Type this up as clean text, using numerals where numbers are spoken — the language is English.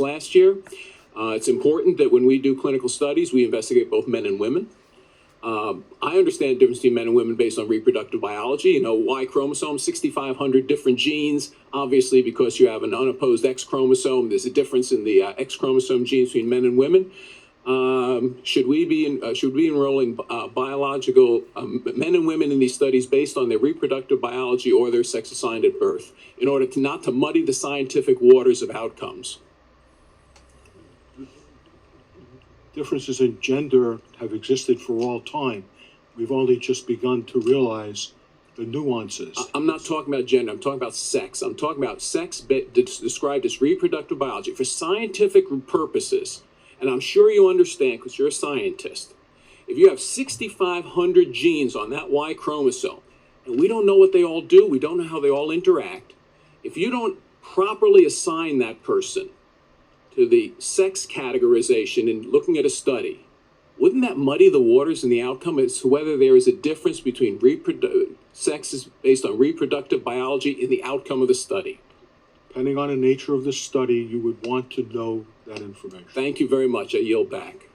last year. It's important that when we do clinical studies, we investigate both men and women. I understand the difference between men and women based on reproductive biology. You know, Y chromosome, 6,500 different genes. Obviously, because you have an unopposed X chromosome, there's a difference in the X chromosome genes between men and women. Should we be enrolling biological men and women in these studies based on their reproductive biology or their sex assigned at birth, in order to not to muddy the scientific waters of outcomes? Differences in gender have existed for all time. We've only just begun to realize the nuances. I'm not talking about gender. I'm talking about sex. I'm talking about sex described as reproductive biology for scientific purposes. And I'm sure you understand, because you're a scientist, if you have 6,500 genes on that Y chromosome, and we don't know what they all do, we don't know how they all interact, if you don't properly assign that person to the sex categorization in looking at a study, wouldn't that muddy the waters in the outcome as to whether there is a difference between sexes based on reproductive biology in the outcome of the study? Depending on the nature of the study, you would want to know that information. Thank you very much. I yield back.